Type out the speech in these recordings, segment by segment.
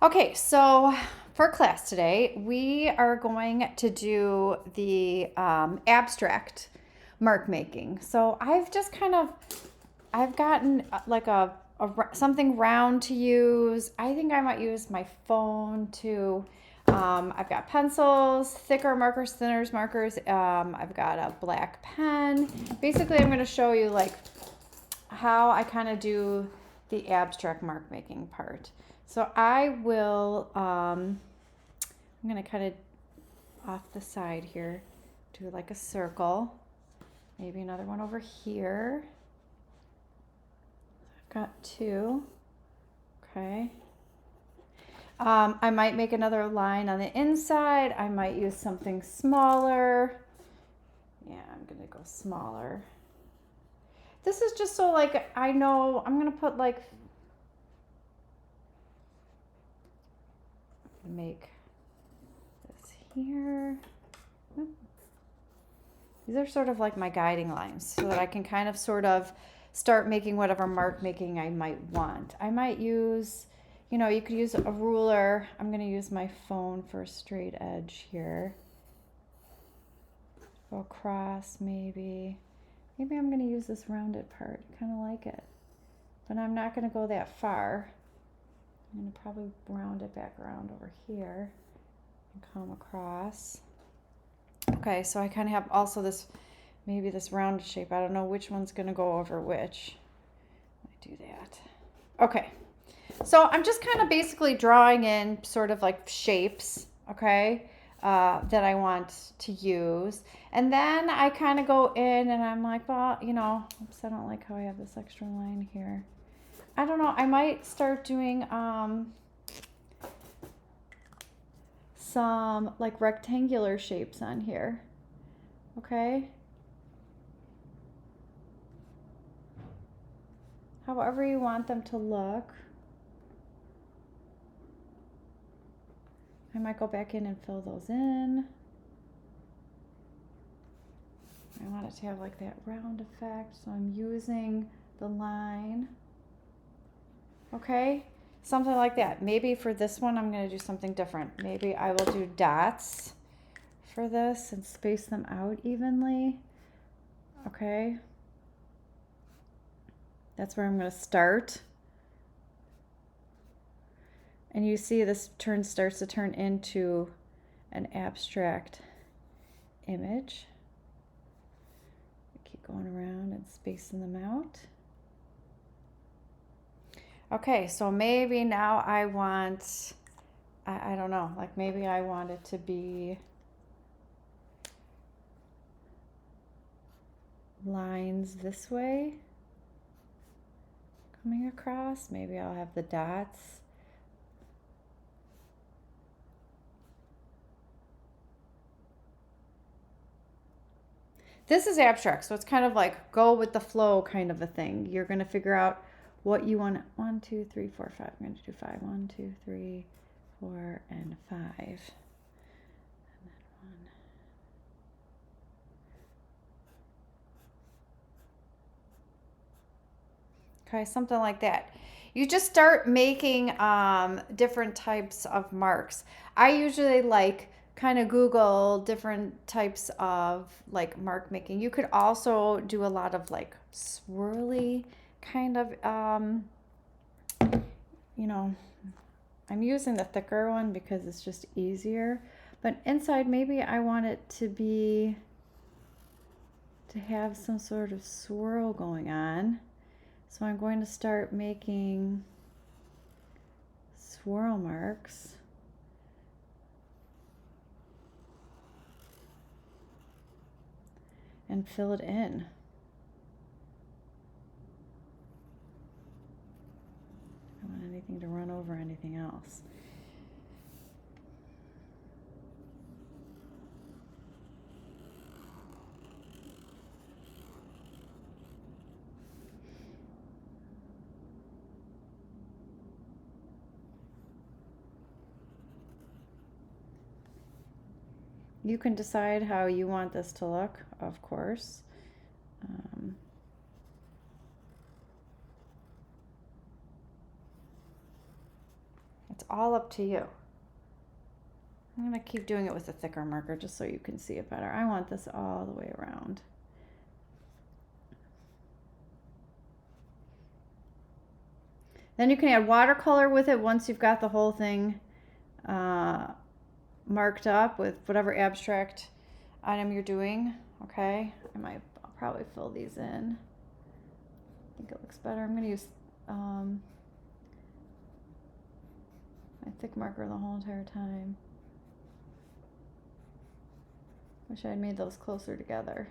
Okay, so for class today, we are going to do the abstract mark making. So I've gotten like something round to use. I think I might use my phone to. I've got pencils, thicker markers, thinner markers. I've got a black pen. Basically, I'm going to show you like how I kind of do the abstract mark making part. So I'm going to kind of off the side here, do like a circle, maybe another one over here. I've got two. Okay. I might make another line on the inside. I might use something smaller. Yeah, I'm going to go smaller. This is just so like I know I'm going to put like make this here. These are sort of like my guiding lines so that I can kind of sort of start making whatever mark making I might want. I might use, you could use a ruler. I'm going to use my phone for a straight edge here. Go across maybe. Maybe I'm going to use this rounded part. I kind of like it. But I'm not going to go that far. I'm going to probably round it back around over here and come across. Okay, so I kind of have also maybe this rounded shape. I don't know which one's going to go over which. I do that. Okay, so I'm just kind of basically drawing in sort of like shapes, okay, that I want to use. And then I kind of go in and I'm like, well, oops, I don't like how I have this extra line here. I don't know. I might start doing some like rectangular shapes on here. Okay. However you want them to look. I might go back in and fill those in. I want it to have like that round effect, so I'm using the line. Okay, something like that. Maybe for this one, I'm going to do something different. Maybe I will do dots for this and space them out evenly. Okay. That's where I'm going to start. And you see this starts to turn into an abstract image. Keep going around and spacing them out. Okay, so maybe now I want, I don't know, like maybe I want it to be lines this way coming across. Maybe I'll have the dots. This is abstract, so it's kind of like go with the flow kind of a thing. You're going to figure out what you want. 1, 2, 3, 4, 5. I'm going to do 5. 1, 2, 3, 4, and 5. And then 1. Okay, something like that. You just start making different types of marks. I usually like kind of Google different types of like mark making. You could also do a lot of like swirly kind of, I'm using the thicker one because it's just easier. But inside, maybe I want it to have some sort of swirl going on. So I'm going to start making swirl marks. And fill it in. I don't want anything to run over anything else. You can decide how you want this to look, of course. It's all up to you. I'm going to keep doing it with a thicker marker just so you can see it better. I want this all the way around. Then you can add watercolor with it once you've got the whole thing marked up with whatever abstract item you're doing. Okay, I'll probably fill these in. I think it looks better. I'm going to use my thick marker the whole entire time. Wish I had made those closer together.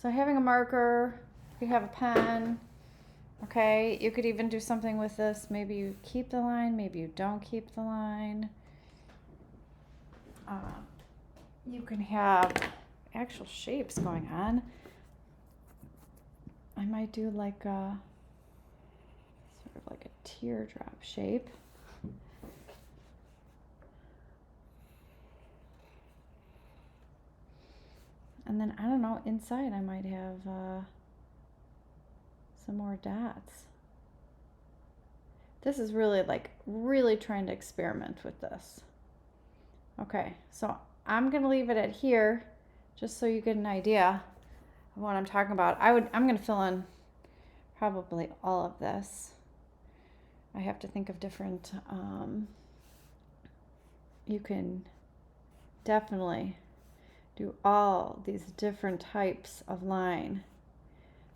So having a marker, you have a pen, okay? You could even do something with this. Maybe you keep the line, maybe you don't keep the line. You can have actual shapes going on. I might do like a, sort of like a teardrop shape. And then, I don't know, inside I might have some more dots. This is really really trying to experiment with this. Okay, so I'm gonna leave it at here just so you get an idea of what I'm talking about. I'm gonna fill in probably all of this. I have to think of different, you can definitely do all these different types of line.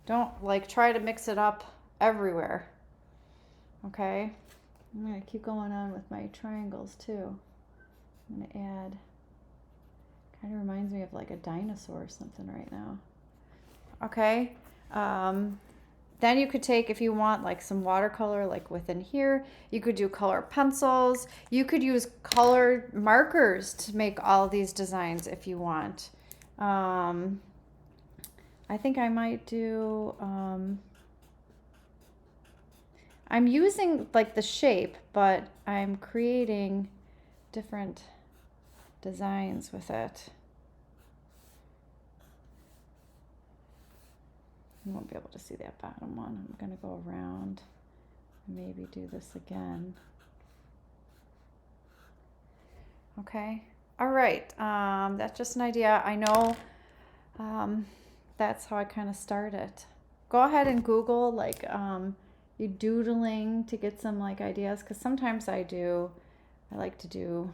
Don't try to mix it up everywhere. Okay, I'm gonna keep going on with my triangles too. I'm gonna add, kind of reminds me of like a dinosaur or something right now. Okay, then you could take, if you want some watercolor within here, you could do color pencils. You could use colored markers to make all these designs if you want. I think I might do, I'm using the shape, but I'm creating different designs with it. You won't be able to see that bottom one. I'm going to go around and maybe do this again. Okay. All right. That's just an idea. I know that's how I kind of started. Go ahead and Google you doodling to get some ideas, because sometimes I like to do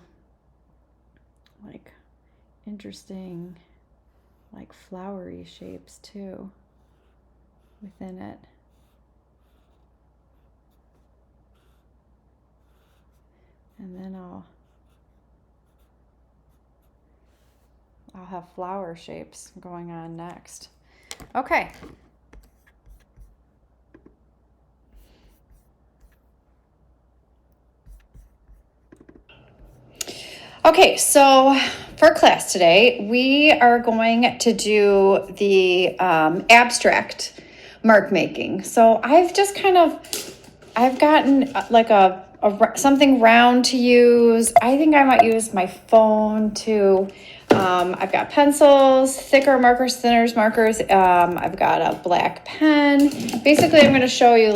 interesting flowery shapes too within it. And then I'll have flower shapes going on next. Okay. Okay, so for class today, we are going to do the abstract mark making. So I've just I've gotten something round to use. I think I might use my phone too. I've got pencils, thicker markers, thinners markers. I've got a black pen. Basically, I'm going to show you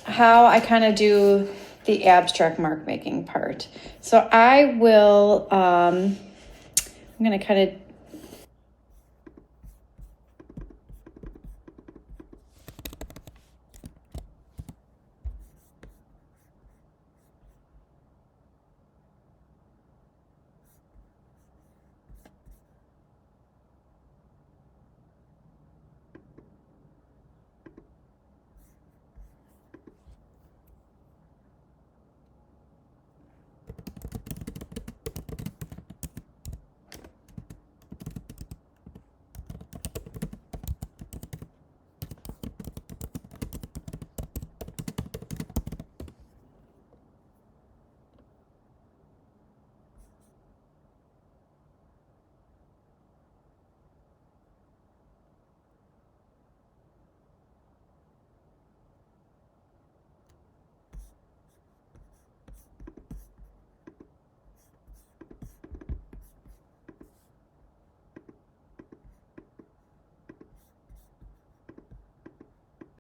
how I kind of do the abstract mark making part. So I will, I'm going to kind of